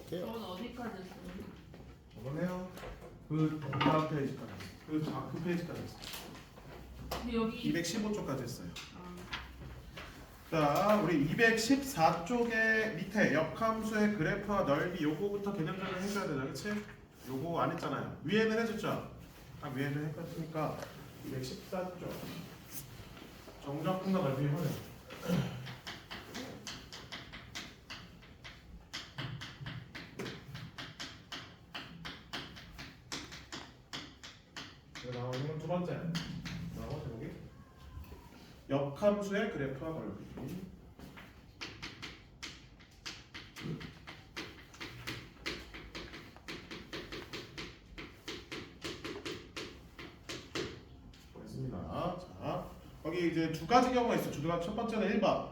볼게요. 저건 어디까지 했어요? 저번에요. 그 다음 페이지까지. 그 페이지까지 했어요. 근데 여기 215쪽까지 했어요. 아, 자, 우리 214쪽에 밑에 역함수의 그래프와 넓이 요거부터 개념적으로 해줘야 되죠, 그치? 요거 안 했잖아요. 위에는 해줬죠? 딱 위에는 했으니까 214쪽 정적분과 넓이 확인. 나오는 건 두 번째. 나와 제목이 역함수의 그래프와 넓이. 자, 거기 이제 두 가지 경우가 있어. 첫 번째는 1번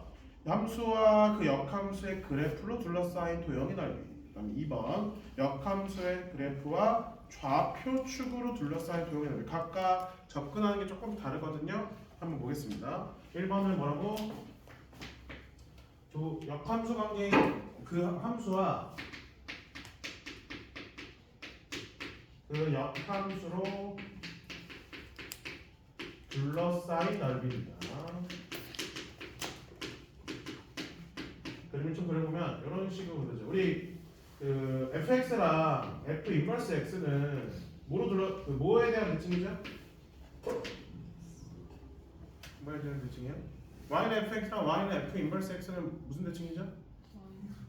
함수와 그 역함수의 그래프로 둘러싸인 도형의 넓이. 그다음 2번 역함수의 그래프와 좌표축으로 둘러싸인 도형의 넓이. 각각 접근하는 게 조금 다르거든요. 한번 보겠습니다. 1번은 뭐라고? 역함수 관계인 그 함수와 그 역함수로 둘러싸인 넓이입니다. 그림을 좀 그려보면 이런 식으로 그려져. 우리 그 fx랑 f 인버스 x는 뭐에 대한 대칭이죠? 뭐에 대한 대칭이야? y는 fx랑 y는 f 인버스 x는 무슨 대칭이죠?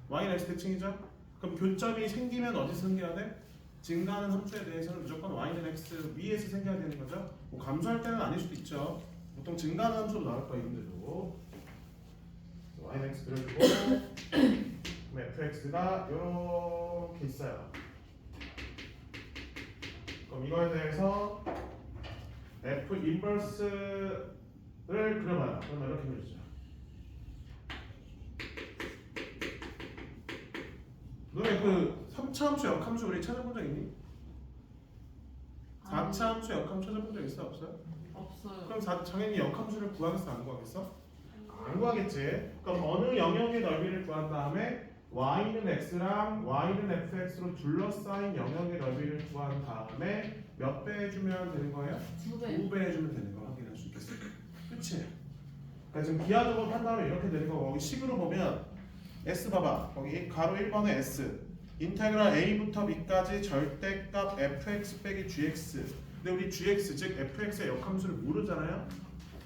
y는 x 대칭이죠? 그럼 교점이 생기면 어디서 생겨야 돼? 증가하는 함수에 대해서는 무조건 y는 x 위에서 생겨야 되는 거죠. 뭐 감소할 때는 아닐 수도 있죠. 보통 증가하는 함수로 나올 거예요, 이름대로. y는 x 그려주고 그럼 fx가 이렇게 있어요. 그럼 이거에 대해서 f 인버스를 그려봐요. 그러면 이렇게 그려주죠. 너네 그 3차 함수 역함수 우리 찾아본 적 있니? 4차 함수 역함수 찾아본 적 있어? 없어요? 없어요. 그럼 당연히 역함수를 구하겠어? 안 구하겠어? 안 구하겠지. 그럼 어느 영역의 넓이를 구한 다음에 y는 x랑 y는 fx로 둘러싸인 영역의 넓이를 구한 다음에 몇 배 해주면 되는 거예요? 2배. 2배 해주면 되는 거 확인할 수 있겠어요. 그치? 그러니까 지금 기하적으로 판단하면 이렇게 되는 거고 여기 식으로 보면 S 봐봐. 거기 가로 1번에 S 인테그랄 a부터 b까지 절대값 fx 빼기 gx. 근데 우리 gx 즉 fx의 역함수를 모르잖아요.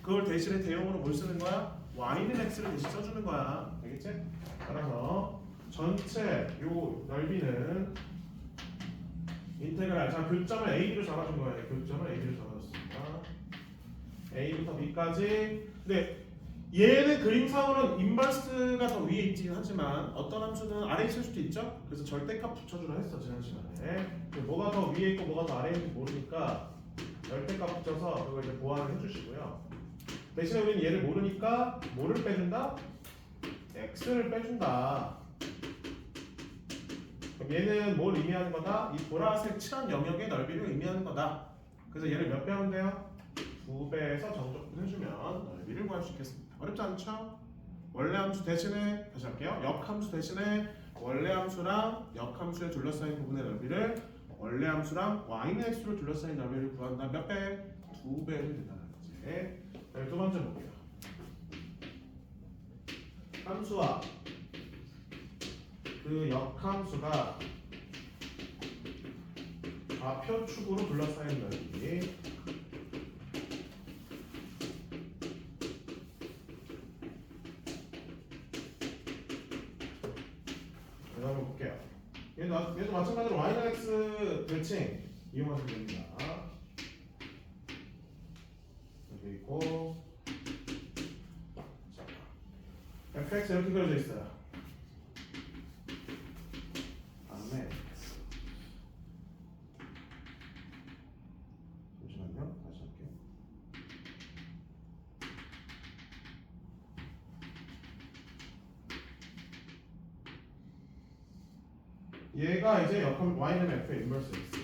그걸 대신에 대용으로 뭘 쓰는 거야? y는 x를 대신 써주는 거야. 알겠지? 따라서 전체 요 넓이는 인테그랄 자 교점을 a로 잡아준 거예요. 교점을 a로 잡아줬습니다. a부터 b까지. 근데 얘는 그림상으로는 인버스가 더 위에 있긴 하지만 어떤 함수는 아래에 있을 수도 있죠. 그래서 절대값 붙여주라 했어 지난 시간에. 뭐가 더 위에 있고 뭐가 더 아래에 있는지 모르니까 절대값 붙여서 그걸 이제 보완을 해주시고요. 대신에 우리는 얘를 모르니까 뭐를 빼준다? x를 빼준다. 그럼 얘는 뭘 의미하는 거다? 이 보라색 칠한 영역의 넓이를 의미하는 거다. 그래서 얘를 몇 배 하면 돼요? 2배에서 정적분 해주면 넓이를 구할 수 있겠습니다. 어렵지 않죠? 원래 함수 대신에 다시 할게요. 역함수 대신에 원래 함수랑 역함수에 둘러싸인 부분의 넓이를 원래 함수랑 y는 x로 둘러싸인 넓이를 구한다. 몇 배? 2배를 된다는 거지. 두 번째 볼게요. 함수와 그 역함수가 좌표축으로 둘러싸인 넓이. 한번 볼게요. 얘도 마찬가지로 y는 x 대칭 이용하시면 됩니다. 여기 있고 자, fx 이렇게 그려져 있어요. 다음에 잠시만요. 다시 할게요. 얘가 이제 역함 y는 f의 인버스 x.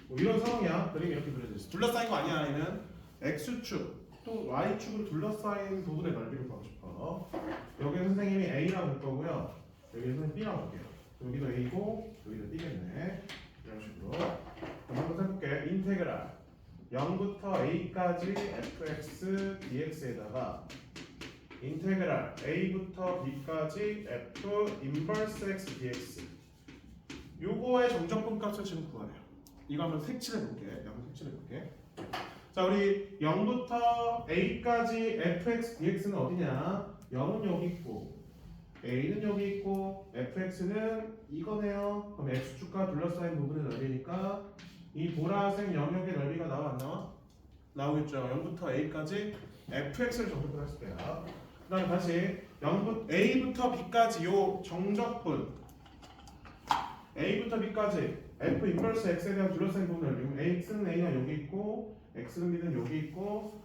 뭐 이런 상황이야. 그림이 이렇게 그려져 있어. 둘러싸인 거 아니야. 얘는 x축 또 y축으로 둘러싸인 부분의 넓이를 구하고 싶어. 여기 선생님이 a라고 볼 거고요. 여기 선생님 b라고 볼게요. 여기도 A고 여기도 B겠네. 이런 식으로. 그럼 한번 해볼게. 인테그랄 0부터 A까지 fx dx에다가 인테그랄 A부터 B까지 f 인버스 x dx 요거의 정적분 값을 지금 구하래요. 이거 한번 색칠해볼게. 자, 우리 0부터 A까지 fx dx는 어디냐? 0은 여기 있고 A는 여기 있고 fx는 이거네요. 그럼 x축과 둘러싸인 부분의 넓이니까 이 보라색 영역의 넓이가 나와 안 나와? 나오겠죠. 0부터 A까지 fx를 정적분 했을 때야. 그 다음에 다시 A부터 B까지 요 정적분 A부터 B까지 f 인버스 x에 대한 둘러싸인 부분의 넓이. x는 A가 여기 있고 x는 B는 여기 있고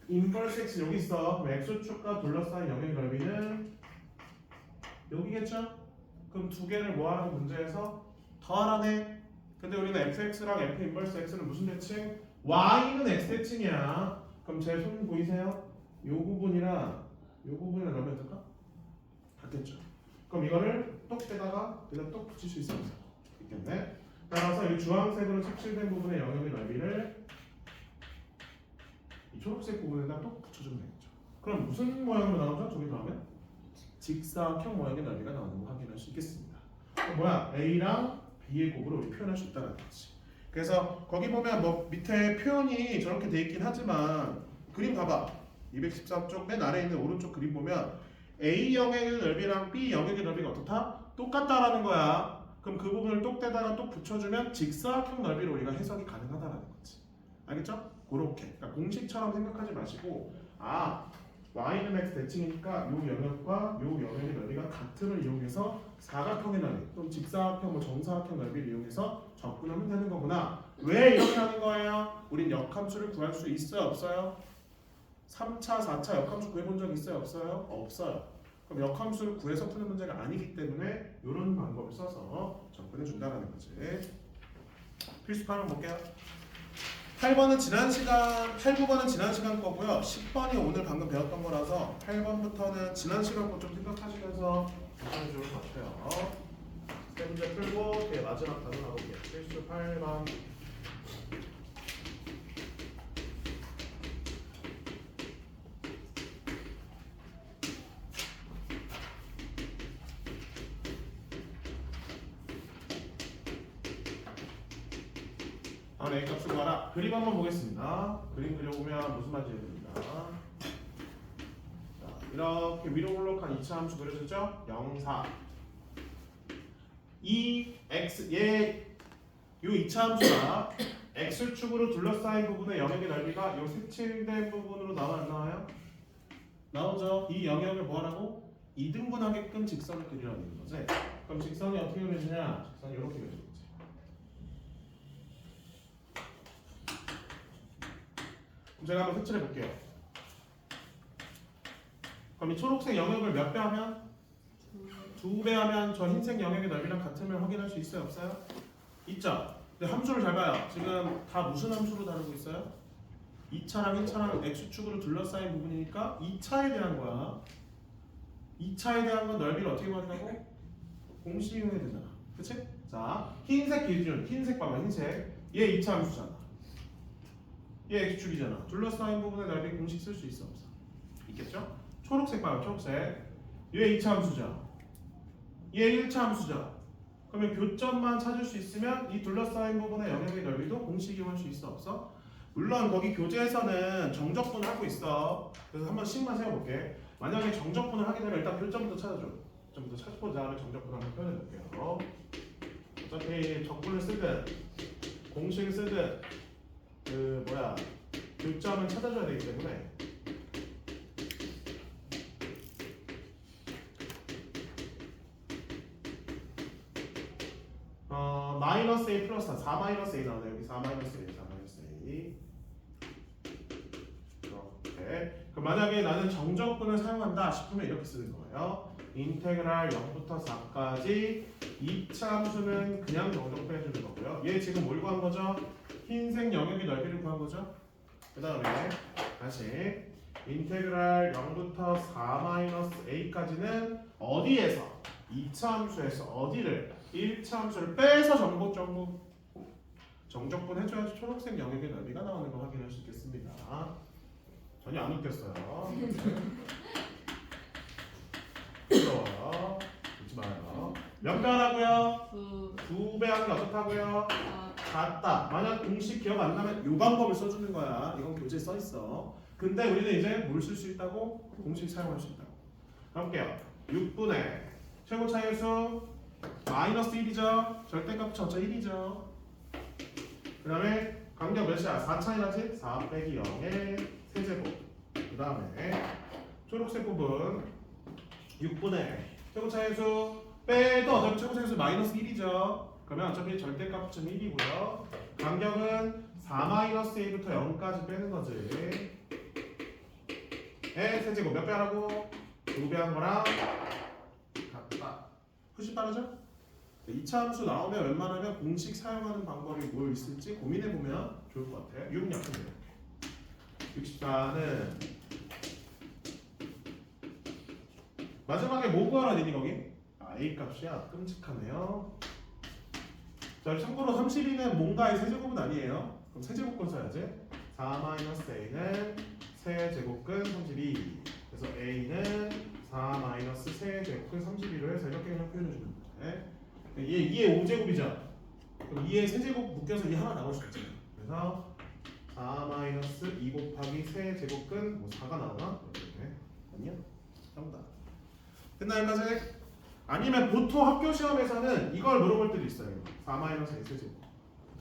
인버스 x 여기 있어. 그럼 x축과 둘러싸인 영역의 넓이는 여기겠죠? 그럼 두 개를 뭐하라는 문제에서 더하라네. 근데 우리는 fx랑 f 인버스 x는 무슨 대칭? y는 x 대칭이야. 그럼 제 손 보이세요? 요 부분이랑 요 부분을 넣으면 될까? 같겠죠. 그럼 이거를 똑 떼다가 여기다 똑 붙일 수 있겠네. 따라서 이 주황색으로 색칠된 부분의 영역의 넓이를 이 초록색 부분에다 똑 붙여주면 되겠죠. 그럼 무슨 모양으로 나오죠? 저기 나오면 직사각형 모양의 넓이가 나오는 거 확인할 수 있겠습니다. 뭐야? A랑 B의 곱으로 우리 표현할 수 있다는 거지. 그래서 거기 보면 뭐 밑에 표현이 저렇게 돼 있긴 하지만 그림 봐봐. 213쪽 맨 아래에 있는 오른쪽 그림 보면 A 영역의 넓이랑 B 영역의 넓이가 어떻다? 똑같다라는 거야. 그럼 그 부분을 똑대다가 똑 붙여주면 직사각형 넓이로 우리가 해석이 가능하다라는 거지. 알겠죠? 그렇게. 그러니까 공식처럼 생각하지 마시고 y는 x 대칭이니까 요 영역과 요 영역의 넓이가 같음을 이용해서 사각형의 넓이 또는 직사각형, 뭐 정사각형 넓이를 이용해서 접근하면 되는 거구나. 왜 이렇게 하는 거예요? 우린 역함수를 구할 수 있어요? 없어요? 3차, 4차 역함수 구해본 적 있어요? 없어요? 없어요. 그럼 역함수를 구해서 푸는 문제가 아니기 때문에 이런 방법을 써서 접근해 준다는 거지. 필수판 한번 볼게요. 8번은 지난 시간, 8, 9번은 지난 시간 거고요. 10번이 오늘 방금 배웠던 거라서 8번부터는 지난 시간 거 좀 생각하시면서 보시면 좋을 것 같아요. 세 문제 풀고 뒤에 마지막 단어 나볼게요. 필수 8번. 다음 A 값을 구하라. 그림 한번 보겠습니다. 그림 그려보면 무슨 말인지 됩니다. 자, 이렇게 위로 올라간 2차 함수 그려졌죠? 0, 4. 이 x 요 2차 함수가 x축으로 둘러싸인 부분의 영역의 넓이가 요 색칠된 부분으로 나와 안 나와요? 나오죠. 이 영역을 뭐하라고? 2등분하게끔 직선을 그리라는 거지. 그럼 직선이 어떻게 그려지냐? 직선이 이렇게 그려지죠. 제가 한번 색칠해 볼게요. 그럼 이 초록색 영역을 몇 배 하면? 2배 하면 저 흰색 영역의 넓이랑 같음을 확인할 수 있어요? 없어요? 있죠? 근데 함수를 잘 봐요. 지금 다 무슨 함수로 다루고 있어요? 2차랑 1차랑 x축으로 둘러싸인 부분이니까 2차에 대한 거야. 2차에 대한 건 넓이를 어떻게 구한다고? 공식 이용해야 되잖아. 그치? 자, 흰색 기준, 흰색 봐봐, 흰색. 얘 2차 함수잖아. 얘 x축이잖아. 둘러싸인 부분의 넓이 공식 쓸 수 있어 없어? 있겠죠? 초록색 봐요. 초록색. 얘 2차 함수죠. 얘 1차 함수죠. 그러면 교점만 찾을 수 있으면 이 둘러싸인 부분의 영역의 넓이도 공식 이용할 수 있어 없어? 물론 거기 교재에서는 정적분을 하고 있어. 그래서 한번 식만 세워볼게. 만약에 정적분을 하게 되면 일단 교점부터 찾아줘. 교점부터 찾고 다음에 정적분을 한번 표현해볼게요. 어차피 적분을 쓰든 공식을 쓰든 교점을 찾아줘야 되기 때문에 마이너스 A 플러스 4 마이너스 A 나오네. 여기 4 마이너스 A, 4 마이너스 A. 이렇게. 그럼 만약에 나는 정적분을 사용한다 싶으면 이렇게 쓰는 거예요. 인테그랄 0부터 4까지 2차 함수는 그냥 정적분 해주는 거고요. 얘 지금 뭘 구한 거죠? 흰색 영역의 넓이를 구한 거죠. 그 다음에 다시 인테그랄 0부터 4 마이너스 A까지는 어디에서? 2차 함수에서 어디를 1차 함수를 빼서 정적분 해줘야지 초록색 영역의 넓이가 나오는 걸 확인할 수 있겠습니다. 전혀 안 웃겼어요. 부러워요. 웃지 마요. 몇 배 하라고요? 2배 하는 게 어떻다고요? 같다. 만약 공식 기억 안 나면 이 방법을 써주는 거야. 이건 교재에 써 있어. 근데 우리는 이제 뭘 쓸 수 있다고? 공식 사용할 수 있다고. 가볼게요. 6분의 최고 차이수 마이너스 1이죠. 절대값 전체 1이죠. 그 다음에 간격 몇이야? 4차이나지? 4 빼기 0의 세제곱. 그 다음에 초록색 부분 6분의 최고 차이수 빼도 어차피 최고 차이수 마이너스 1이죠. 그러면 어차피 절대값은 1이고요. 간격은 4-a부터 0까지 빼는 거지. 에 세제곱 몇 배 하라고? 2배 한 거랑 같다. 훨씬 빠르죠? 2차 함수 나오면 웬만하면 공식 사용하는 방법이 뭐 있을지 고민해보면 좋을 것 같아요. 6 약분돼요. 64는 마지막에 뭐 구하라 되니 거기? A 값이야. 끔찍하네요. 자, 참고로 32는 뭔가의 세제곱은 아니에요. 그럼 세제곱근 써야지. 4-a는 세제곱근 32. 그래서 a는 4-세제곱근 32로 해서 이렇게 그냥 표현해주면 돼. 얘 5제곱이죠. 그럼 2의 세제곱 묶여서 이 하나 나올 수 있잖아요. 그래서 4-2 곱하기 세제곱근 뭐 4가 나오나? 이렇게. 아니요? 정답. 됐나 여기까지? 아니면 보통 학교 시험에서는 이걸 물어볼 때도 있어요. 4-a 세제곱.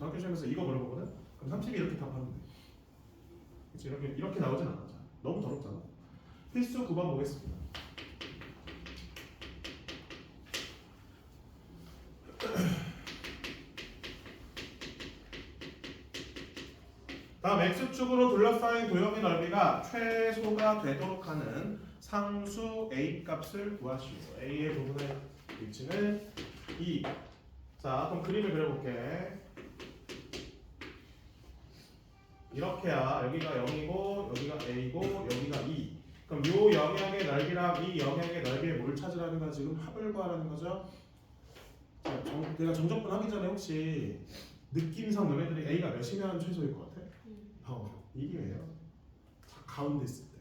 학교 시험에서 이거 물어보거든? 그럼 32 이렇게 답하면 돼. 그치? 이렇게 나오진 않았잖아. 너무 더럽잖아. 필수 9번 보겠습니다. 다음 x축으로 둘러싸인 도형의 넓이가 최소가 되도록 하는 상수 a 값을 구하시오. a의 부분의 위치는 2. 자, 그럼 그림을 그려볼게. 이렇게야. 여기가 0이고 여기가 a고 여기가 2. 그럼 요 영역의 넓이랑 이 영역의 넓이의 뭘 찾으라는 거야? 지금 합을 구하라는 거죠? 자, 내가 정적분 하기 전에 혹시 느낌상 너네들이 a가 몇이면 최소일 것 같아? 1이에요. 가운데 있을 때.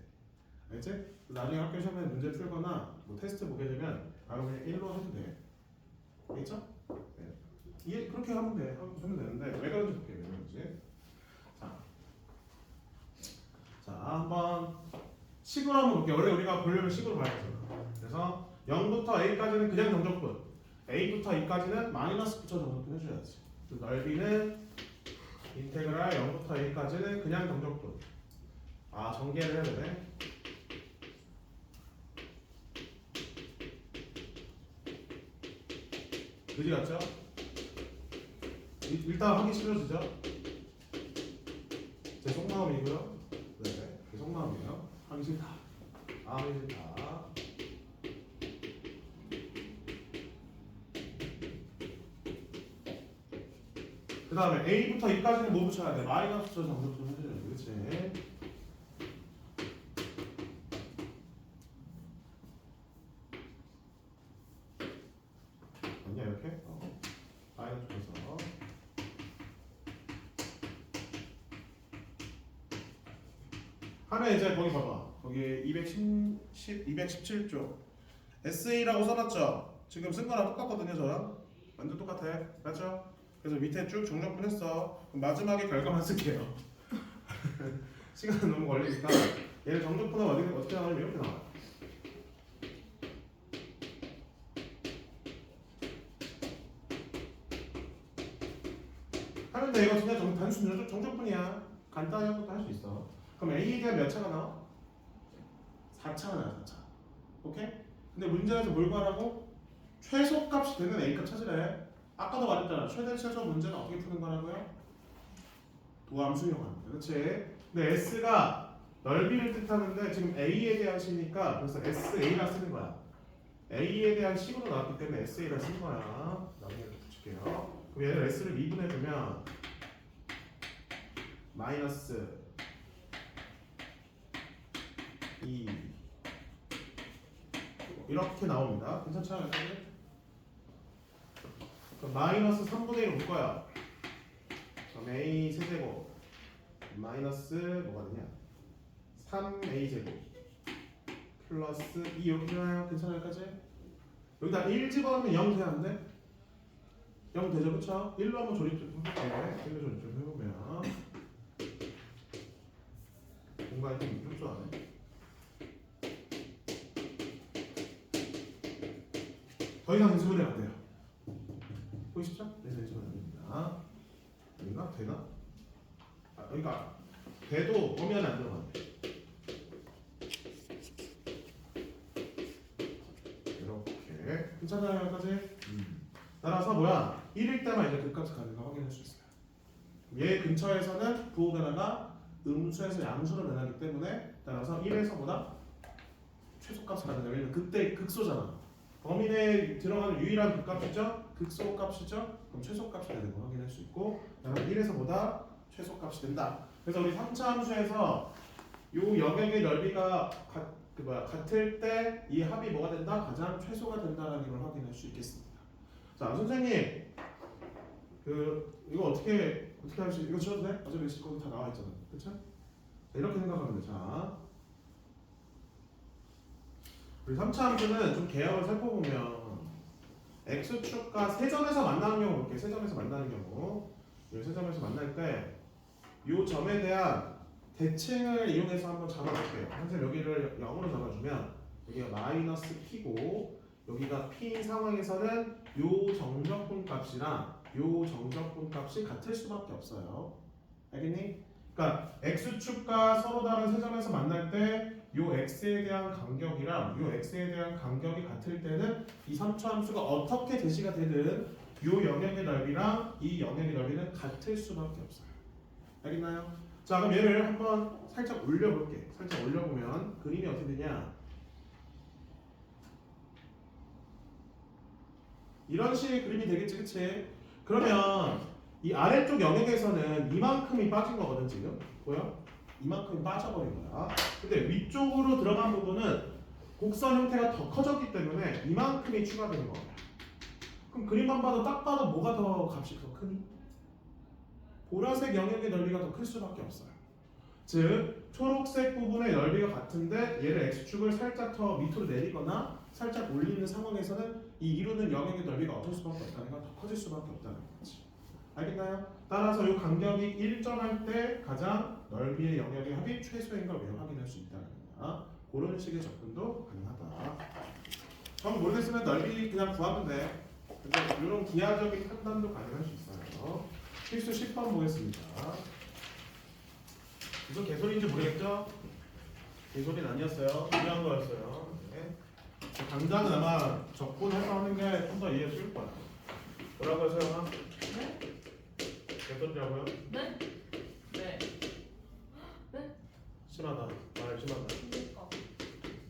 알지? 나중에 학교 시험에 문제 풀거나 뭐 테스트 보게 되면 바로 그냥 1로 해도 돼. 알겠죠? 네. 그렇게 하면 돼. 하면 되는데 왜 그런지 볼게요. 왜 그런지. 자, 한번 식으로 한번 볼게요. 원래 우리가 보려면 식으로 봐야 되잖아. 그래서 0부터 a까지는 그냥 정적분, a부터 2까지는 마이너스 붙여 정적분 해줘야지. 넓이는 인테그랄 0부터 a까지는 그냥 정적분. 아, 전개를 해야 되네. 그지 같죠? 일단 하기 싫어지죠? 제 속마음이고요. 네, 제 속마음이에요. 하기 싫다. 하기 싫다. 그 다음에 a부터 2까지는 뭐 붙여야 돼? 마이너스 저 정적분 해줘야 돼. 그치? 맞냐 이렇게? 마이너스 붙여서 하면 이제 거기 봐봐. 거기 217쪽 SA라고 써놨죠? 지금 쓴 거랑 똑같거든요 저랑. 완전 똑같아. 맞죠? 그래서 밑에 쭉 정적분 했어. 그럼 마지막에 결과만 쓸게요. 시간 너무 걸리니까 얘를 정적분하면 어떻게 나오냐면 이렇게 나와요. 하면 돼. 이거 그냥 단순 정적분이야. 간단히 한 것도 할 수 있어. 그럼 A에 대한 몇 차가 나와? 4차가 나와. 4차. 오케이? 근데 문제에서 뭘 구하라고? 최소값이 되는 A값 찾으래. 아까도 말했잖아. 최대 최소 문제는 어떻게 푸는 거라고요? 도함 수용하는 거. 그렇지? 근데 S가 넓이를 뜻하는데 지금 A에 대한 C니까 그래서 SA라 쓰는 거야. A에 대한 C로 나왔기 때문에 SA라 쓴 거야. 나중에 붙일게요. 그럼 얘를 S를 미분해주면 마이너스 2 이렇게 나옵니다. 괜찮죠? 그럼 마이너스 3분의 1을 볼 거야. 그럼 a 세제곱 마이너스 뭐가 되냐? 3a 제곱 플러스 2 이렇게 되나요? 괜찮아요? 여기까지? 여기다 1 집어넣으면 0 돼야 안 돼? 0 되죠? 그쵸? 1로 한번 조립 좀 해볼게. 1로 조립 좀 해보면 공간이 좀 흡수하네. 더 이상 인수분해 안 돼요. 보이시죠? 더 이상 인수분해 안 됩니다. 아닌가? 되나? 아, 그러니까 돼도 범위 안에 안 들어가네. 이렇게 괜찮아요? 여기까지? 따라서 뭐야? 1일 때만 이제 그 값이 가는가 확인할 수 있어요. 얘 근처에서는 부호 변화가 음수에서 양수로 변하기 때문에 따라서 1에서보다 최소값이 가능해요. 왜냐면 그때 극소잖아. 범위 내에 들어가는 유일한 극값이죠? 극소값이죠? 그럼 최소값이 되는 거 확인할 수 있고 그다음에 1에서보다 최소값이 된다. 그래서 우리 3차 함수에서 요 영역의 넓이가 같을 때 이 합이 뭐가 된다? 가장 최소가 된다는 걸 확인할 수 있겠습니다. 자, 선생님 이거 어떻게 할 수 이거 지워도 돼? 어차피 거기 다 나와 있잖아. 그렇죠? 이렇게 생각하면 돼. 자, 우리 3차 함수는 좀 개혁을 살펴보면 x축과 세점에서 만나는 경우 볼게요. 세점에서 만나는 경우 이 세점에서 만날 때 이 점에 대한 대칭을 이용해서 한번 잡아볼게요. 선생님 여기를 0으로 잡아주면 여기가 마이너스 p고 여기가 p인 상황에서는 요 정적분 값이랑 요 정적분 값이 같을 수밖에 없어요. 알겠니? 그러니까 x축과 서로 다른 세점에서 만날 때 요 x에 대한 간격이랑 요 x에 대한 간격이 같을 때는 이 3차 함수가 어떻게 제시가 되든 요 영역의 넓이랑 이 영역의 넓이는 같을 수밖에 없어요. 알겠나요? 자, 그럼 얘를 한번 살짝 올려볼게. 살짝 올려보면 그림이 어떻게 되냐? 이런 식의 그림이 되겠지, 그치? 그러면 이 아래쪽 영역에서는 이만큼이 빠진 거거든 지금. 보여? 이만큼이 빠져버린 거야. 근데 위쪽으로 들어간 부분은 곡선 형태가 더 커졌기 때문에 이만큼이 추가되는 거야. 그럼 그림만 봐도 딱 봐도 뭐가 더 값이 더 크니? 보라색 영역의 넓이가 더 클 수밖에 없어요. 즉 초록색 부분의 넓이가 같은데 얘를 x축을 살짝 더 밑으로 내리거나 살짝 올리는 상황에서는 이 이루는 영역의 넓이가 어떨 수밖에 없다니까 더 커질 수밖에 없다는 거지. 알겠나요? 따라서 이 간격이 일정할 때 가장 넓이의 영역의 합이 최소인 걸 우리가 확인할 수 있다는 거야. 그런 식의 접근도 가능하다. 전 모르겠으면 넓이 그냥 구하면 돼. 근데 이런 기하적인 판단도 가능할 수 있어요. 필수 10번 보겠습니다. 무슨 개소리인지 모르겠죠? 개소리는 아니었어요. 중요한 거였어요. 네. 당장은 아마 적분해서 하는 게 좀 더 이해 쉬울 거야. 뭐라고 해서요? 네? 개소리라고요? 네? 네. 네? 심하다. 말 심하다. 그러니까.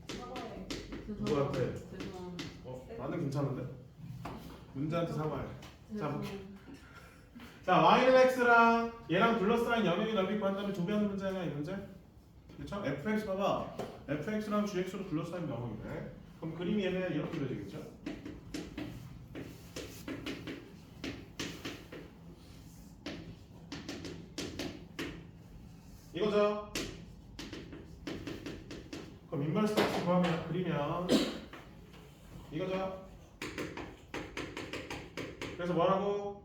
사과해. 누구한테? 죄송합니다. 나는 괜찮은데? 문제한테 사과해. 자, 죄송. 자, y는 x랑 얘랑 둘러싸인 영역의 넓이 구한다면 두 배 하는 문제가 이 문제? 그렇죠? fx 봐봐. fx랑 gx로 둘러싸인 영역이네. 그럼 그림이 얘는 이렇게 그려지겠죠? 이거죠? 그럼 인버스 x 구하면 그리면 이거죠? 그래서 뭐라고?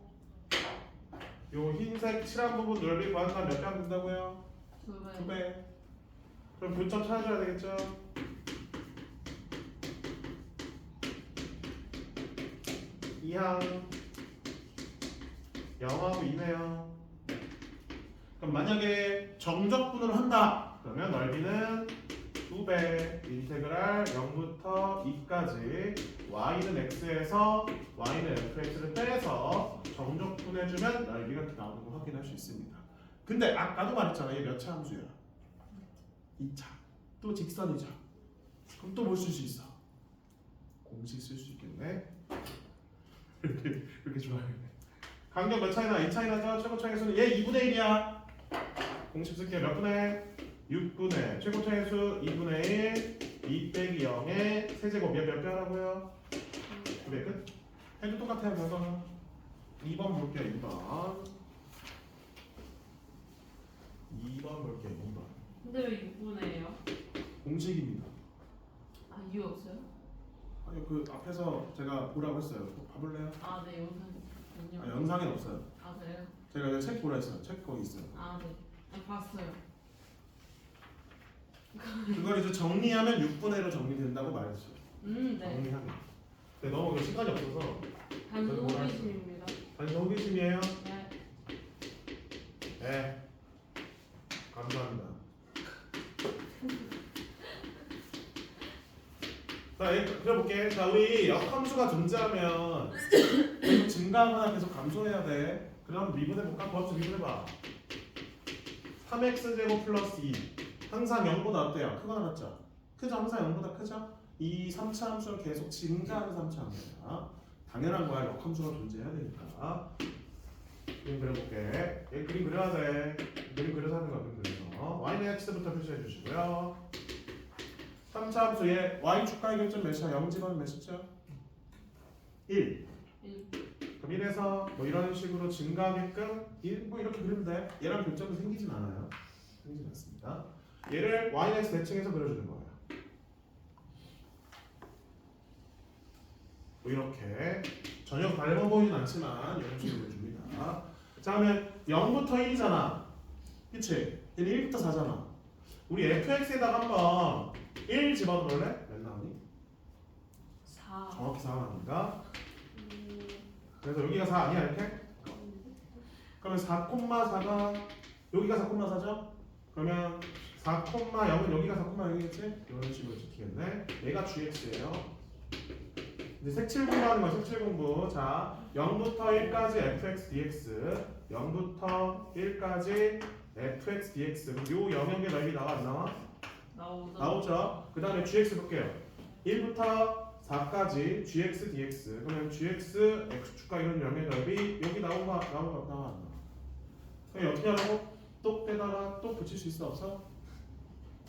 요 흰색 칠한 부분 넓이 구한다면 몇 배 하면 된다고요? 2배. 2배. 그럼 교점 찾아줘야 되겠죠? 이항 0하고 2네요. 그럼 만약에 정적분을 한다. 그러면 넓이는 2배 인테그랄 0부터 2까지 y는 x에서 y는 fx를 빼서 정적분해주면 넓이가 이렇게 나오는 거 확인할 수 있습니다. 근데 아까도 말했잖아. 얘 몇 차 함수야? 2차. 또 직선이죠. 그럼 또 뭘 쓸 수 있어? 공식 쓸 수 있겠네. 이렇게 좋아해. 간격 몇 차이나? 2차이 나죠? 최고 차이수는 얘 2분의 1이야. 공식 쓸게요. 몇 분의? 6분의 최고 차이수 2분의 1 2 빼기 0의 세제곱 몇 배 하라고요? 2배 끝? 해도 똑같아요. 결과는 2번 볼게요. 2번 볼게요. 2번 근데 왜 6분의예요? 공식입니다. 아 이유 없어요? 아니 그 앞에서 제가 보라고 했어요. 봐볼래요? 아 네 영상이요. 영상엔 없어요. 아 그래요? 제가 이제 책 보라 했어요. 책 거기 있어요. 아 네. 아, 봤어요. 그걸 이제 정리하면 6분의 1로 정리된다고 말했어요. 네. 정리하면. 근데 너무 시간이 없어서 단순 호기심입니다. 단순 호기심이에요. 네. 네. 감사합니다. 자, 그려볼게. 자, 우리 역함수가 존재하면 계속 증가하거나 계속 감소해야 돼. 그럼 미분해볼까? 고함수 미분해봐. 3x제곱 플러스 2. 항상 0보다 어때요? 크거나 같죠? 크죠? 항상 0보다 크죠? 이 3차 함수는 계속 증가하는 3차 함수야. 당연한 거야. 역함수가 존재해야 되니까. 그림 그려볼게. 얘 그림 그려야 돼. 그림 그려서 하는 거야. 그림 그려서. y는 x부터 표시해 주시고요. 3차 함수의 y 축가의 결점 몇이야? 0지만 몇이죠? 1. 1. 그럼 1에서 뭐 이런 식으로 증가하게끔 1, 뭐 이렇게 그리면 돼. 얘랑 교점은 생기진 않아요. 생기진 않습니다. 얘를 y는 x 대칭해서 그려주는 거예요. 뭐 이렇게 전혀 닮아 보이진 않지만 이런 식으로 그려줍니다. 자 그러면 0부터 1이잖아. 그치? 얘는 1부터 4잖아. 우리 fx에다가 한번 1 집어넣을래? 몇 나오니? 4. 정확히 4 나옵니다. 그래서 여기가 4 아니야 이렇게? 그러면 4,4가 여기가 4,4죠? 그러면 4,0은 여기가 4,0이겠지? 이런 식으로 지키겠네. 얘가 gx예요. 이제 색칠 공부하는 거야. 색칠 공부. 자 0부터 1까지 fx dx 0부터 1까지 fx dx 요 영역의 넓이 나와 안 나와? 나오죠. 그 다음에 gx 볼게요. 1부터 4까지 gx dx 그러면 gx x축과 이런 영역의 넓이 여기 나와 안 나와? 그럼 어떻게 하라고? 똑 빼다가 또 붙일 수 있어 없어?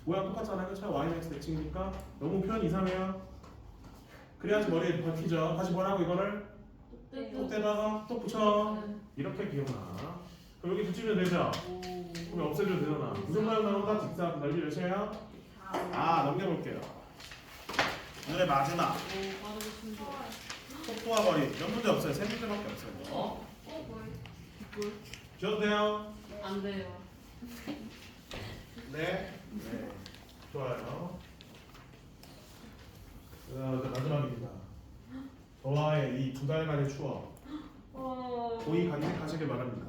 모양 똑같잖아요. 그렇죠? y는 x 대칭이니까 너무 표현 이상해요. 그래야지 머리에 박히죠. 다시 뭐라고 이거를? 똑 떼다가 또 붙여. 이렇게 기억나. 그럼 여기 붙이면 되죠? 그럼 없애줘도 되잖아. 무슨 모양 나온다? 직사 넓이 몇이에요? 넘겨볼게요. 오늘의 마지막 속도와 거리. 몇 문제 없어요. 3문제밖에 없어요. 줘도 돼요? 안 돼요. 네. 좋아요. 마지막입니다. 저와의 이 2달간의 추억 고이 간직하시길 바랍니다.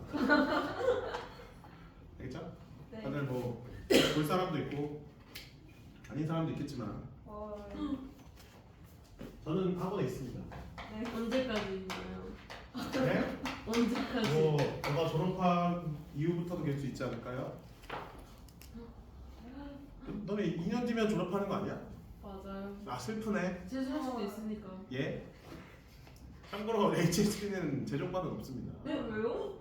알겠죠? 네. 다들 뭐 볼 사람도 있고 아닌 사람도 있겠지만 저는 학원에 있습니다. 언제까지 있나요? 네? 언제까지? 뭐 제가 졸업한 이후부터도 될 수 있지 않을까요? 너네 2년 뒤면 졸업하는 거 아니야? 맞아요. 아 슬프네. 재수할 수도 있으니까. 예? 참고로 HSP는 재정반은 없습니다. 네 왜요?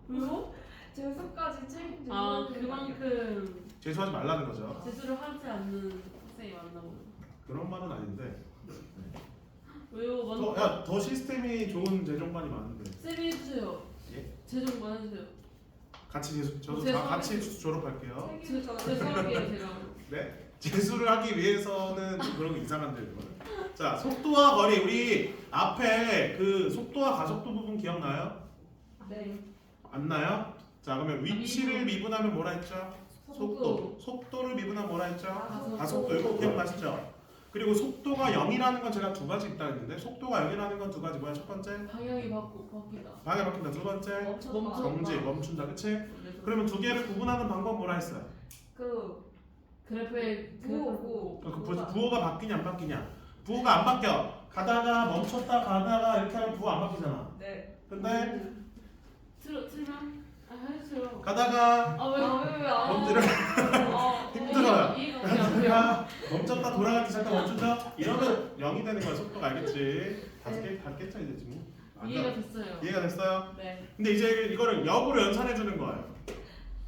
왜요? 재수까지 책임지고 아 그만큼 재수하지 말라는 거죠. 재수를 하지 않는 학생이 많나 보네. 그런 말은 아닌데. 왜요? 완전 더 시스템이 좋은 재정반이 많은데. 쌤이 해주세요. 예? 재정만 해주세요. 같이 저도 다 재수하겠습니다. 같이 졸업할게요. 재수할게요 제가. 네? 재수를 하기 위해서는 좀 그런 거 이상한데 이거는. 자 속도와 거리 우리 앞에 그 속도와 가속도 부분 기억나요? 네. 안 나요? 자 그러면 위치를 미분하면 뭐라 했죠? 속도. 속도를 미분하면 뭐라 했죠? 가속도. 이거 기억나시죠? 그리고 속도가 0이라는 건 제가 두 가지 있다 했는데 속도가 0이라는 건 두 가지 뭐야? 첫 번째 방향이 바뀐다. 방향 바뀐다. 두 번째 멈춘다. 정지 멈춘다. 그치? 그래서 그러면 두 개를 구분하는 방법 뭐라 했어요? 그래프의 부호고. 부호가 바뀌냐 안 바뀌냐? 부호가 안 바뀌어. 가다가 멈췄다 가다가 이렇게 하면 부호 안 바뀌잖아. 네. 근데 틀면 해주세요. 가다가 멈추려 힘들어요. 이해가 안 돼요. 가다가 멈췄다 돌아갈 때 잠깐 멈추죠? 이러면 0이 되는 거야. 속도가 알겠지? 닫겠죠 이제 지금? 이해가 됐어요. 이해가 됐어요? 네. 근데 이제 이거를 역으로 연산해 주는 거예요.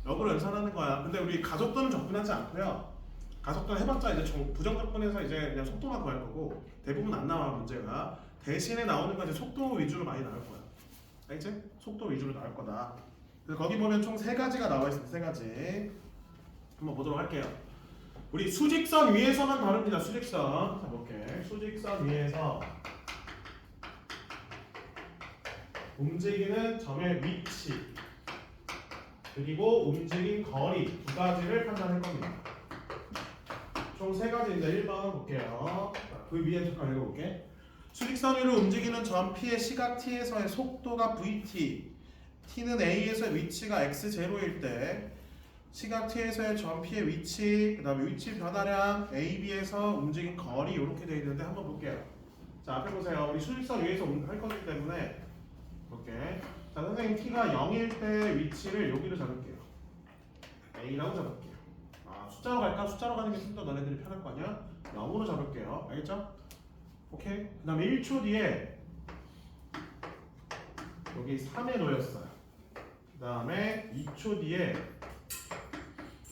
역으로 연산하는 거야. 근데 우리 가속도는 접근하지 않고요. 가속도는 해봤자 이제 부정접근해서 이제 그냥 속도만 구할 거고 대부분 안 나와 문제가. 대신에 나오는 건 이제 속도 위주로 많이 나올 거야. 알겠지? 속도 위주로 나올 거다. 그래서 거기 보면 총 3가지가 나와 있습니다. 3가지. 한번 보도록 할게요. 우리 수직선 위에서만 다룹니다. 수직선. 자, 볼게. 수직선 위에서 움직이는 점의 위치 그리고 움직인 거리 2가지를 판단할 겁니다. 총 3가지인데 1번 볼게요. 그 위에 잠깐 읽어볼게. 수직선 위로 움직이는 점 P의 시각 T에서의 속도가 Vt, T는 A에서의 위치가 x0일 때 시각 T에서의 점 P의 위치, 그 다음에 위치 변화량 AB에서 움직인 거리 이렇게 되어 있는데 한번 볼게요. 자, 앞에 보세요. 우리 수직선 위에서 할 거기 때문에 볼게. 자, 선생님 T가 0일 때 위치를 여기로 잡을게요. A라고 잡을게요. 아, 숫자로 갈까? 숫자로 가는 게 좀 더 너네들이 편할 거 아니야? 0으로 잡을게요. 알겠죠? 오케이. 그 다음에 1초 뒤에 여기 3에 놓였어요. 그 다음에 2초 뒤에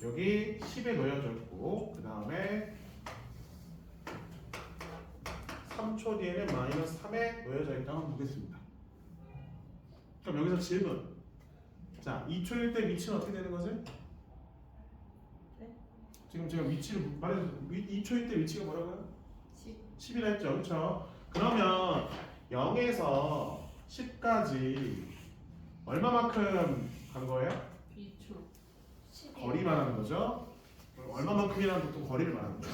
여기 10에 놓여져 있고, 그 다음에 3초 뒤에는 마이너스 3에 놓여져 있다고 한번 보겠습니다. 그럼 여기서 질문. 자, 2초일 때 위치는 어떻게 되는 거지? 네? 지금 제가 위치를 말해서 2초일 때 위치가 뭐라고요? 10. 10이라 했죠, 그렇죠? 그러면 0에서 10까지 얼마만큼 간 거예요? 2초. 10. 거리 말하는 거죠? 얼마만큼이라는 보통 거리를 말하는 거야.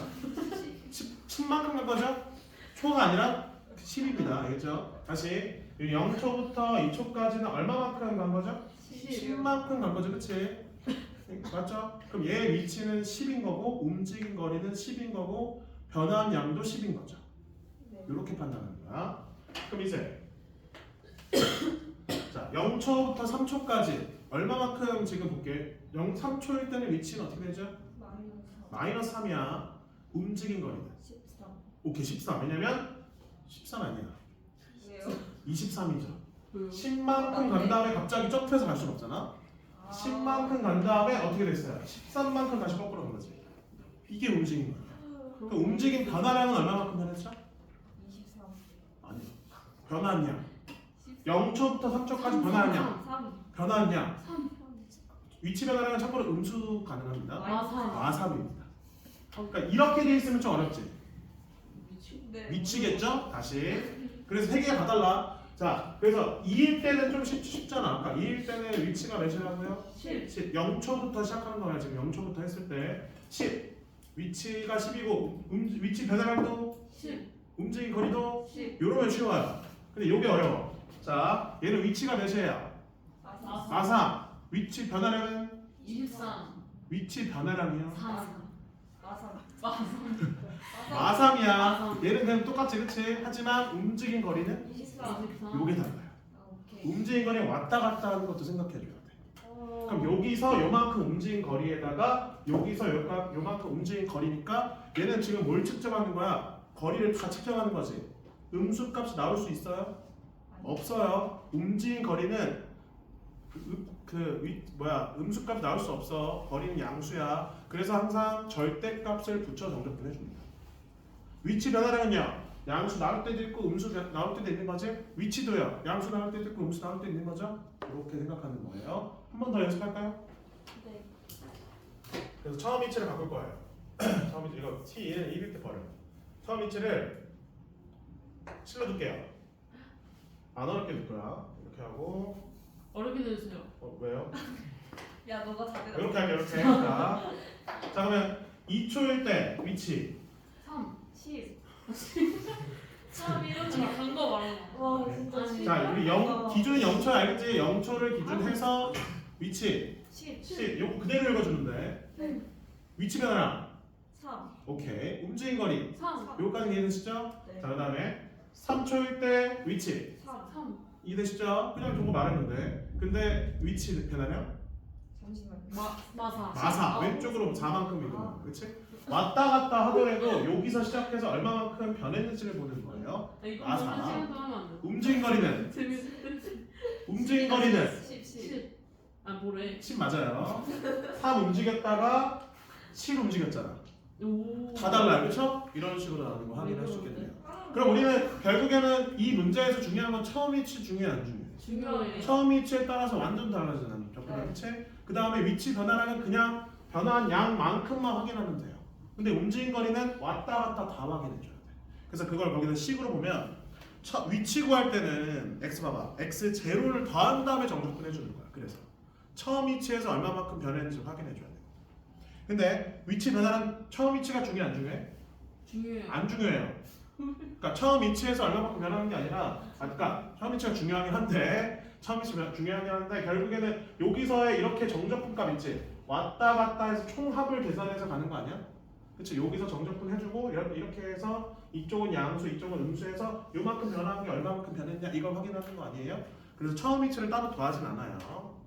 10만큼 간 거죠? 초가 아니라 10입니다. 알겠죠? 다시 0초부터 2초까지는 얼마만큼 간 거죠? 10만큼 간 거죠, 그치? 맞죠? 그럼 얘 위치는 10인 거고 움직인 거리는 10인 거고 변화한 양도 10인 거죠. 네. 이렇게 판단하는 거야. 그럼 이제 자 0초부터 3초까지 얼마만큼 지금 볼게. 3초일 때는 위치는 어떻게 되죠? 마이너스 3이야. 움직인 거리는 13. 오케이 13. 왜냐면 13 아니야. 왜요? 23이죠. 왜요? 10만큼 간 다음에 갑자기 점프해서 갈 수는 없잖아. 10만큼 간 다음에 어떻게 됐어요? 13만큼 다시 거꾸로 간 거지. 이게 움직인 거야. 그 움직임 변화량은 얼마만큼 변했죠? 23. 아니 변화한 양 0초부터 3초까지 변화한 양 3. 변화한 양 위치 변화량은 참고로 음수 가능합니다. 마삼. 마삼입니다. 그러니까 이렇게 돼 있으면 좀 어렵지. 네. 미치겠죠? 다시 그래서 세 개가 다 달라. 자 그래서 2일 때는 좀 쉽잖아. 그러니까 2일 때는 위치가 몇이라고요? 10. 0초부터 시작하는 거야. 지금 0초부터 했을 때 10. 위치가 10이고 위치 변화량도 10. 움직인 거리도 10. 요러면 쉬워요. 근데 요게 어려워. 자, 얘는 위치가 몇이에요? 마삼. 위치 변화량은 23. 위치 변화량이요. 3. 마삼. 마삼이야. 마삼. 얘는 그냥 똑같이 그렇지. 하지만 움직인 거리는 24. 요게 달라요. 오케이. 움직인 거리 왔다 갔다 하는 것도 생각해 줘야 돼. 그럼 여기서 요만큼 움직인 거리에다가 여기서 요만큼 움직인 거리니까 얘는 지금 뭘 측정하는 거야? 거리를 다 측정하는 거지. 음수값이 나올 수 있어요? 없어요. 움직인 거리는 음수값이 나올 수 없어. 거리는 양수야. 그래서 항상 절대값을 붙여 정적분 해줍니다. 위치 변화량은요. 양수 나올 때도 있고 음수 나올 때도 있는 거지. 위치도요. 양수 나올 때도 있고 음수 나올 때도 있는 거죠. 이렇게 생각하는 거예요. 한 번 더 연습할까요? 네. 그래서 처음 위치를 바꿀 거예요. 처음 위치 이거 T는 1일 때 버려. 처음 위치를 실러둘게요. 안 어렵게 둘 거야. 이렇게 하고 어렵게 내주세요. 왜요? 야 너가 답해. 이렇게 할게 이렇게. 자 그러면 2초일 때 위치 3. 10. 3 이렇게 간거 말하는 거. 와 진짜 아니. 자 우리 기준은 0초 알겠지? 0초를 기준해서 위치 10. 10 요거 그대로 읽어주는데 네. 위치 변화량 3. 오케이 움직인 거리 3. 요거까지 이해되시죠? 네. 자 그다음에 3초일 때 위치 3. 3. 이해되시죠? 그냥 저거 말했는데 근데 위치 변화량 잠시만요. 마사. 마사 왼쪽으로 4만큼 이동하는 거 그렇지? 왔다 갔다 하더라도 여기서 시작해서 얼마만큼 변했는지를 보는 거예요. 이거 마사. 한 시간 동안 하면 안 돼. 움직인 거리는 재밌을 움직인 거리는 10. 10. 아 뭐래? 10 맞아요. 3 움직였다가 7 움직였잖아. 오. 다 달라요, 그렇죠? 이런 식으로 나오는 거 확인할 수 있겠네요. 그럼 우리는 결국에는 이 문제에서 중요한 건 처음 위치 중요해 안 중요해? 중요해요. 처음 위치에 따라서 완전 달라지는 접근한 네. 위치. 그 다음에 위치 변화량은 그냥 변화한 양만큼만 확인하면 돼요. 근데 움직인 거리는 왔다 갔다 다 확인해줘야 돼. 그래서 그걸 거기다 식으로 보면 위치 구할 때는 x 봐봐. x 제로를 더한 다음에 정적분 해주는 거야. 그래서 처음 위치에서 얼마만큼 변했는지 확인해줘야 돼. 근데 위치 변화는 처음 위치가 중요해 안 중요해? 중요해요. 안 중요해요. 그러니까 처음 위치에서 얼마만큼 변하는 게 아니라, 그러니까 처음 위치가 중요하긴 한데, 중요하긴 한데 결국에는 여기서의 이렇게 정적분 값 있지. 왔다 갔다 해서 총합을 계산해서 가는 거 아니야? 그치? 여기서 정적분 해주고 이렇게 해서 이쪽은 양수, 이쪽은 음수해서 요만큼 변한 게 얼마만큼 변했냐 이걸 확인하는 거 아니에요? 그래서 처음 위치를 따로 더하진 않아요.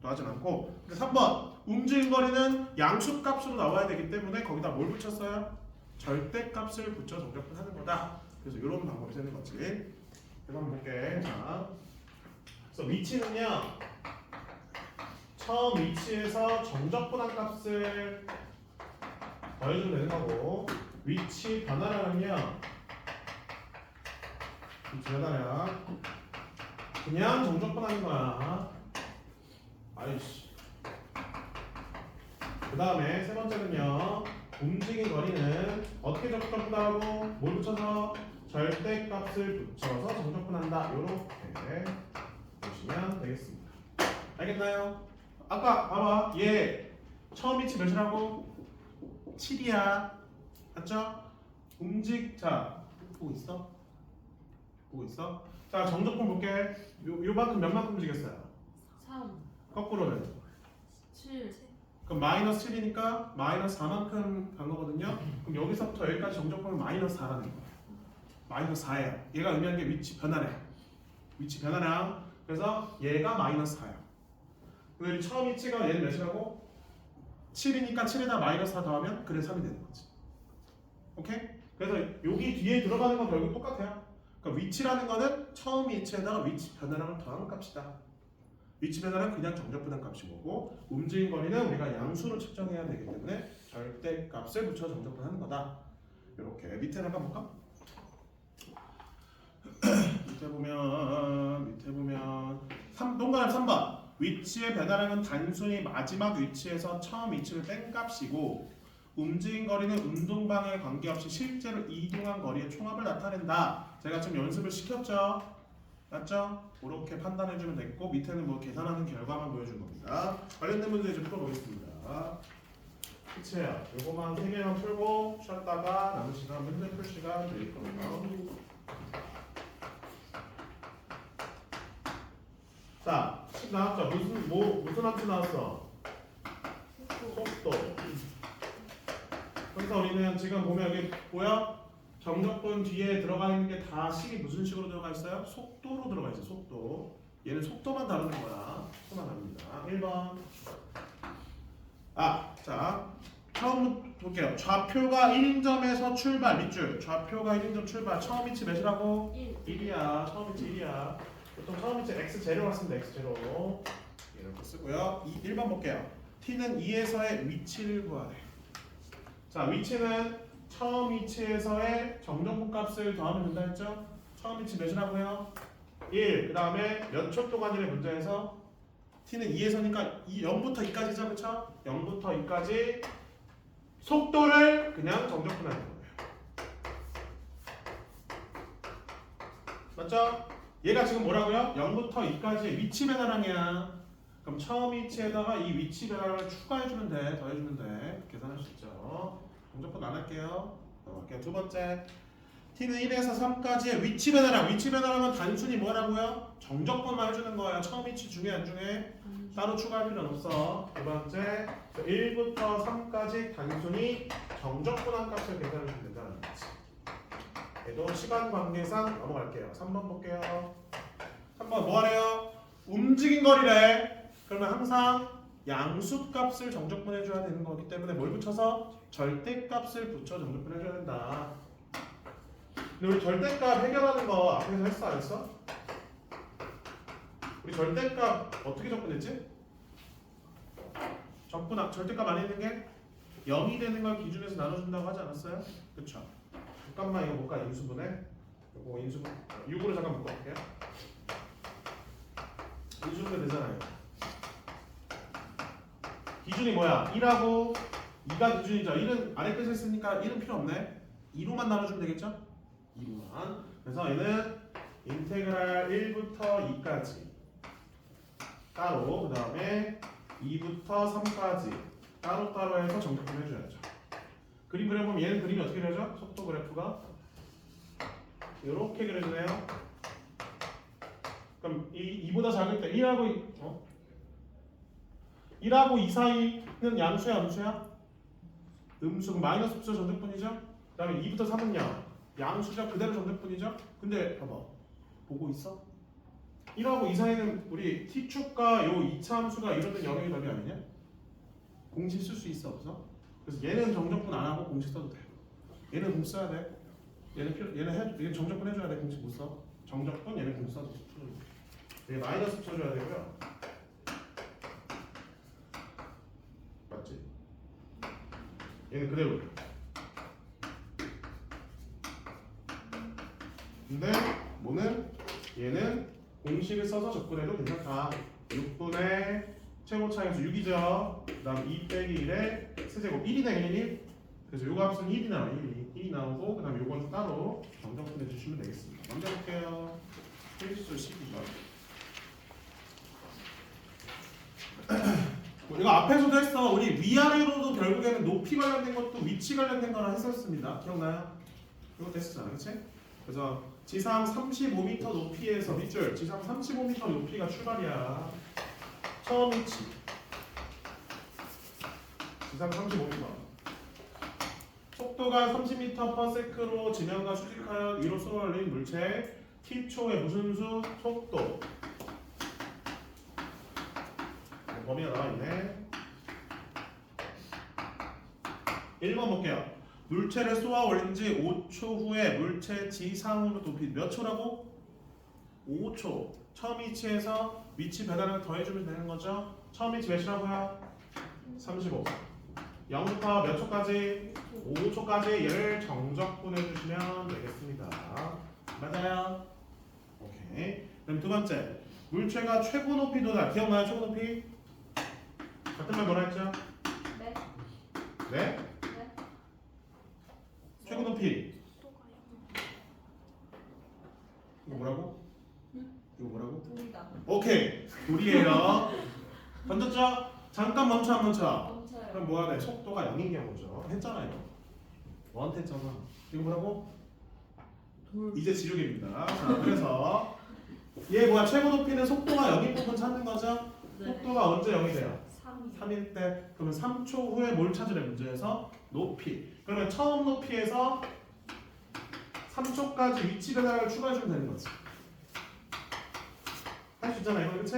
더하진 않고. 3번 움직인 거리는 양수 값으로 나와야 되기 때문에 거기다 뭘 붙였어요? 절대값을 붙여 정적분 하는 거다. 그래서 이런 방법이 되는 거지. 그래서 한번 볼게. 자, 그래서 위치는요. 처음 위치에서 정적분한 값을 더해주면 되는 거고, 위치 변화량은요. 위치 변화량 그냥 정적분하는 거야. 아이씨. 그 다음에 세 번째는요. 움직인 거리는 어떻게 정적분하고 뭘 붙여서 절대값을 붙여서 정적분한다. 요렇게 보시면 되겠습니다. 알겠나요? 아까 봐봐. 얘 처음 위치 몇이라고? 7이야. 맞죠? 자 보고 있어? 보고 있어? 자 정적분 볼게. 요만큼 몇만큼 움직였어요? 3, 거꾸로는 7, 그럼 마이너스 7이니까 마이너스 4만큼 간 거거든요. 그럼 여기서부터 여기까지 정적분은 마이너스 4라는 거예요. 마이너스 4예요. 얘가 의미하는 게 위치 변화량. 위치 변화량. 그래서 얘가 마이너스 4야. 근데 처음 위치가 얘는 몇이라고? 7이니까 7에다 마이너스 4 더하면 그래 3이 되는 거지. 오케이? 그래서 여기 뒤에 들어가는 건 결국 똑같아요. 그러니까 위치라는 거는 처음 위치에다가 위치 변화량을 더하는 값이다. 위치 변화는 그냥 정적분한 값인 거고, 움직인 거리는 우리가 양수로 측정해야 되기 때문에 절대값을 붙여 정적분하는 거다. 이렇게 밑에 한번 볼까? 밑에 보면 동그라미 3번 위치의 변화량은 단순히 마지막 위치에서 처음 위치를 뺀 값이고, 움직인 거리는 운동 방향에 관계없이 실제로 이동한 거리의 총합을 나타낸다. 제가 지금 연습을 시켰죠? 맞죠? 그렇게 판단해주면 됐고, 밑에는 뭐 계산하는 결과만 보여준 겁니다. 관련된 문제 이제 풀어보겠습니다. 끝이에요. 요거만 3개만 풀고 쉬었다가 남은 시간 문제 풀 시간 드릴 거예요. 자, 10 나왔죠? 무슨 함수 나왔어? 속도. 그래서 우리는 지금 보면 여기 보여? 정적분 뒤에 들어가 있는 게 다 식이 무슨 식으로 들어가 있어요? 속도로 들어가 있어요. 속도. 얘는 속도만 다루는 거야. 속도만 다룹니다. 1번. 자, 처음 볼게요. 좌표가 1인점에서 출발. 밑줄. 좌표가 1인점 출발. 처음 위치 몇이라고? 1이야. 처음 위치 1이야. 보통 처음 위치 x 제로가 쓰면 x 제로. 이렇게 쓰고요. 1번 볼게요. t는 2에서의 위치를 구하래. 자, 위치는 처음 위치에서의 정적분 값을 더하면 된다 했죠? 처음 위치 몇이라고요? 1. 그 다음에 몇 초 동안이래 문제에서? t는 2에서니까 0부터 2까지죠, 그쵸? 0부터 2까지 속도를 그냥 정적분하는 거예요. 맞죠? 얘가 지금 뭐라고요? 0부터 2까지의 위치 변화량이야. 그럼 처음 위치에다가 이 위치 변화량을 추가해주면 돼, 더해주면 돼. 계산할 수 있죠. 정적분 안 할게요. 넘어갈게요. 두 번째. t는 1에서 3까지의 위치 변화량. 위치 변화량은 단순히 뭐라고요? 정적분만 해주는 거예요. 처음 위치 중에 안 중에? 따로 추가할 필요는 없어. 두 번째. 1부터 3까지 단순히 정적분한 값을 계산해주면 된다는 거지. 얘도 시간 관계상 넘어갈게요. 3번 볼게요. 3번 뭐 하래요? 움직인 거리래. 그러면 항상 양수값을 정적분해줘야 되는 거기 때문에 뭘 붙여서? 절대값을 붙여 정적분해줘야 된다. 근데 우리 절대값 해결하는 거 앞에서 했어 안 했어? 우리 절대값 어떻게 적분했지? 절대값 안에 있는 게 0이 되는 걸 기준에서 나눠준다고 하지 않았어요? 그쵸? 잠깐만 이거 볼까? 인수분해? 이거 인수분 6으로 잠깐 묶어볼게요. 이 정도 되잖아요. 기준이 뭐야? 1하고 2가 기준이죠. 1은 아래 끝에 있으니까 1은 필요 없네. 2로만 나눠주면 되겠죠? 2로만. 그래서 얘는 인테그랄 1부터 2까지 따로, 그 다음에 2부터 3까지 따로따로 해서 정적분 해줘야죠. 그림 그려보면 얘는 그림이 어떻게 그려져? 속도 그래프가 이렇게 그려지네요. 그럼 2보다 작을 때 1하고 2 사이는 양수야 음수야? 음수. 마이너스 부터 전적분이죠? 그 다음에 2부터 3은요 양수죠? 그대로 전적분이죠? 근데 봐봐 보고 있어? 1하고 2 사이는 우리 t축과 요 2차 함수가 이루는 영역의 넓이 아니냐? 공식 쓸 수 있어 없어? 그래서 얘는 정적분 안 하고 공식 써도 돼. 얘는 공식 써야 돼. 얘는 정적분 해줘야 돼. 공식 못 써. 정적분 얘는 공식 써도 돼. 얘 마이너스 붙여줘야 되고요. 맞지? 얘는 그대로. 근데 뭐는 얘는 공식을 써서 접근해도 괜찮다. 6분의 최고 차함수 6이죠. 그 다음 2 빼기 1의 세제곱 1이네. 1. 그래서 요거 합수는 1이 나와. 1이 나오고 그 다음에 요건 따로 정정분 해주시면 되겠습니다. 먼저 볼게요. 필수 12번. 이거 앞에서도 했어. 우리 위아래로도 결국에는 높이 관련된 것도 위치 관련된 거랑 했었습니다. 기억나요? 이거 됐었잖아, 그렇지? 그래서 지상 35m 높이에서 밑줄 지상 35m 높이가 출발이야. 처음 위치 지상 35m. 속도가 30m/s로 지면과 수직하여 위로 쏘아올린 물체 t초의 무슨 수? 속도. 범위가 나와있네. 1번 볼게요. 물체를 쏘아 올린 지 5초 후에 물체 지상으로 높이 몇 초라고? 5초. 처음 위치에서 위치 배달을 더해주면 되는 거죠. 처음 위치 몇이라고요? 35. 0부터 몇 초까지? 5초까지 얘를 정적분해 주시면 되겠습니다. 맞아요? 오케이. 그럼 두 번째. 물체가 최고 높이 도달. 기억나요? 최고 높이? 같은 말 뭐라 했죠? 네. 네? 네. 최고 높이. 이거 뭐라고? 이거 뭐라고? 둘이다. 오케이. 우리예요. 던졌죠? 잠깐 멈춰 안 멈춰? 멈춰요. 그럼 뭐가 돼? 속도가 0인 경우죠. 했잖아요. 원트 했잖아. 이거 뭐라고? 이제 지우개입니다. 자, 그래서 얘 뭐야? 최고 높이는 속도가 0인 부분 찾는 거죠? 네. 속도가 언제 0이 돼요? 3. 3일 때. 그러면 3초 후에 뭘 찾으래 문제에서? 높이. 그러면 처음 높이에서 3초까지 위치 배달을 추가해주면 되는 거지. 할 수 있잖아요, 이거 그치?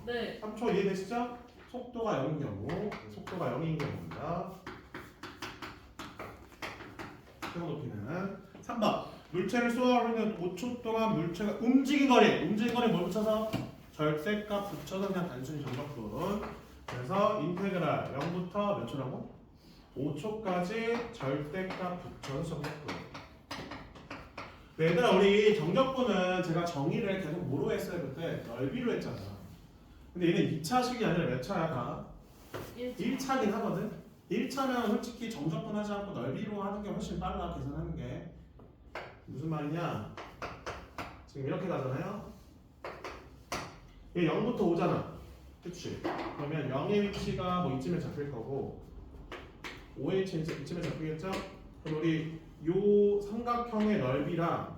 네. 3초 이해되시죠? 속도가 0인 경우, 속도가 0인 경우입니다. 최고 높이는 3번. 물체를 쏘아올리는 5초 동안 물체가 움직인 거리. 움직인 거리 뭘 붙여서? 절대값 붙여서 그냥 단순히 정적분. 그래서 인테그랄 0부터 몇 초라고? 5초까지 절대값 붙여서 정적분. 네, 얘들아 우리 정적분은 제가 정의를 계속 뭐로 했어요 그때? 넓이로 했잖아. 근데 얘는 2차식이 아니라 몇 차야 다? 1차긴 하거든? 1차면 솔직히 정적분 하지 않고 넓이로 하는 게 훨씬 빨라. 계산하는 게 무슨 말이냐, 지금 이렇게 가잖아요. 얘 0부터 5잖아, 그치? 그러면 0의 위치가 뭐 이쯤에 잡힐 거고 5의 위치 이쯤에 잡히겠죠? 그럼 우리 요 삼각형의 넓이랑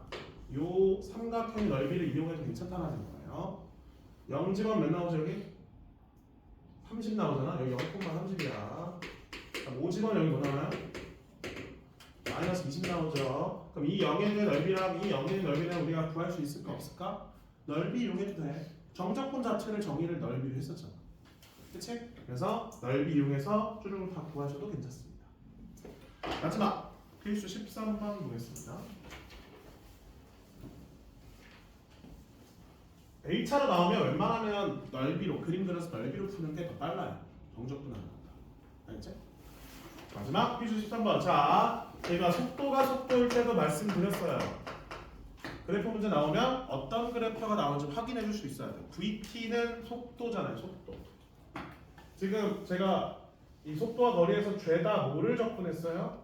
요 삼각형의 넓이를 이용해도 괜찮다는 거예요. 0집은 몇 나오죠 여기? 30 나오잖아. 여기 0,30이야. 5집은 여기 뭐 나와요? 마이너스 20 나오죠. 그럼 이 0의 넓이랑 이 0의 넓이는 우리가 구할 수 있을까 없을까? 넓이 이용해도 돼. 정적분 자체를 정의를 넓이로 했었잖아. 그치? 그래서 넓이 이용해서 쭈르륵 다 구하셔도 괜찮습니다. 마지막 필수 13번 보겠습니다. A차로 나오면 웬만하면 넓이로 그림 그려서 넓이로 푸는 게 더 빨라요. 정적분하는 것보다. 알겠지? 마지막 필수 13번. 자, 저희가 속도가 속도일 때도 말씀드렸어요. 그래프 문제 나오면 어떤 그래프가 나오는지 확인해 줄 수 있어야 돼요. VT는 속도잖아요, 속도. 지금 제가 이 속도와 거리에서 죄다 뭐를 적분했어요?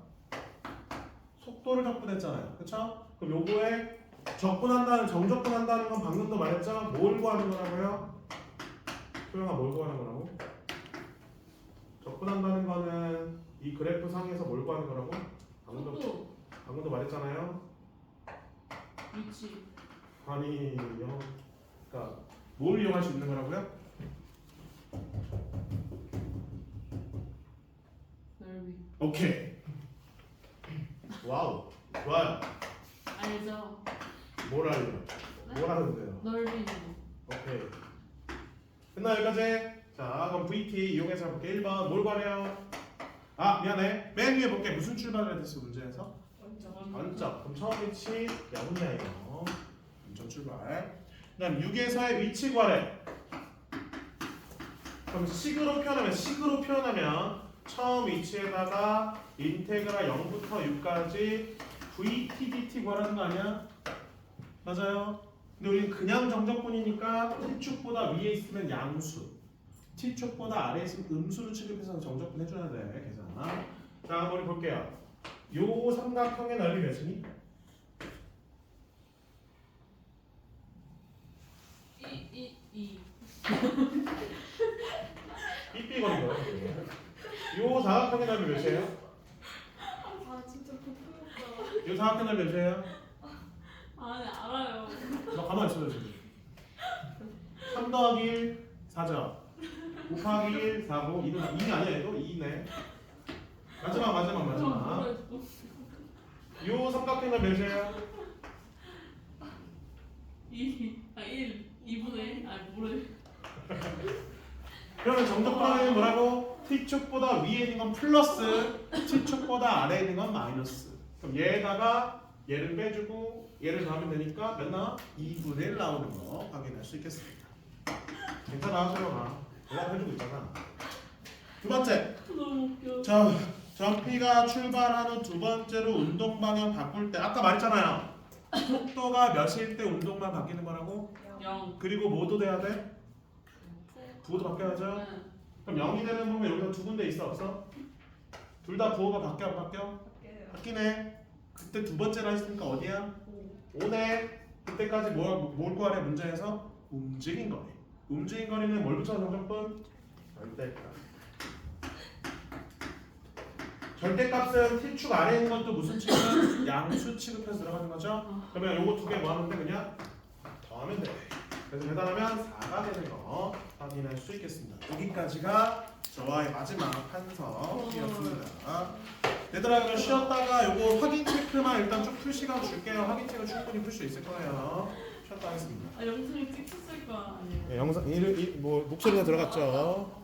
속도를 적분했잖아요. 그쵸? 그럼 요거에 적분한다는, 정적분한다는 건 방금도 말했죠? 뭘 구하는 거라고요? 소영아, 뭘 구하는 거라고? 적분한다는 거는 이 그래프 상에서 뭘 구하는 거라고? 속도, 방금도 말했잖아요. 위치, 아니, 그러니까 뭘 이용할 수 있는 거라고요? 넓이. 오케이. 와우, 좋아요. 알죠? 뭘 알려? 네? 뭘 하는데요? 넓이는 오케이. 끝나 여기까지. 자, 그럼 VT 이용해서 해볼게. 1번 뭘 구하래요? 아, 미안해. 맨 위에 볼게. 무슨 출발을 했어 문제에서? 원점. 그럼 처음 위치 야분야예요. 원점 출발. 그다음 6에서의 위치 구하래. 그럼 식으로 표현하면 처음 위치에다가 인테그랄 0부터 6까지 VTDT 구하라는 거 아니야? 맞아요. 근데 우리는 그냥 정적분이니까 T축보다 위에 있으면 양수, T축보다 아래에 있으면 음수를 취급해서 정적분 해줘야 돼. 계산. 자, 한번 볼게요. 요 삼각형의 넓이 몇이니? 이. 삐삐거리는 거예요. 요 사각형의 넓이 몇이에요? 아 진짜 부끄럽다. 요 사각형 넓이 몇이에요? 아, 네, 알아요. 너 가만히 있어요 지금. 3 더하기 1 4죠. 곱하기 1 4고 2는 아니야 얘도 2네. 마지막. 요 삼각형 넓이 몇이에요? 1. 2분의 1? 아니, 모르. 그러면 정적분하면 뭐라고? T축보다 위에 있는 건 플러스, T축보다 아래에 있는 건 마이너스. 그럼 얘에다가 얘를 빼주고 얘를 더하면 되니까 몇 나와? 2분의 1 나오는 거 확인할 수 있겠습니다. 괜찮아, 소영아. 내가 해주고 있잖아. 두 번째. 너무 웃겨. 자, 전피가 출발한 후 두 번째로 운동 방향 바꿀 때 아까 말했잖아요. 속도가 몇일 때 운동만 바뀌는 거라고? 0. 그리고 뭐도 돼야 돼? 부호도 바뀌어야죠. 네. 그럼 0이 되는 부분 여기서 두 군데 있어 없어? 둘 다 부호가 바뀌어 안 바뀌어? 밖에요. 바뀌네. 그때 두 번째라 했으니까 어디야? 오. 5네. 그때까지 뭘 구하래 문제에서? 움직인 거리. 움직인 거리는 뭘 붙여 정적분? 절대값. 절대값은 T축 아래에 있는 것도 무슨 취급? 양수 취급해서 들어가는 거죠. 그러면 요거 두 개 뭐 하면 돼? 그냥 더하면 돼. 그래서 계산하면 4가 되는 거 확인할 수 있겠습니다. 여기까지가 저와의 마지막 판서였습니다. 얘들아, 그럼 쉬었다가 요거 확인 체크만 일단 쭉 풀 시간 줄게요. 확인 체크 충분히 풀 수 있을 거예요. 쉬었다 하겠습니다. 아, 영상이 찍혔을 거 아니에요? 영상 뭐 목소리가 들어갔죠.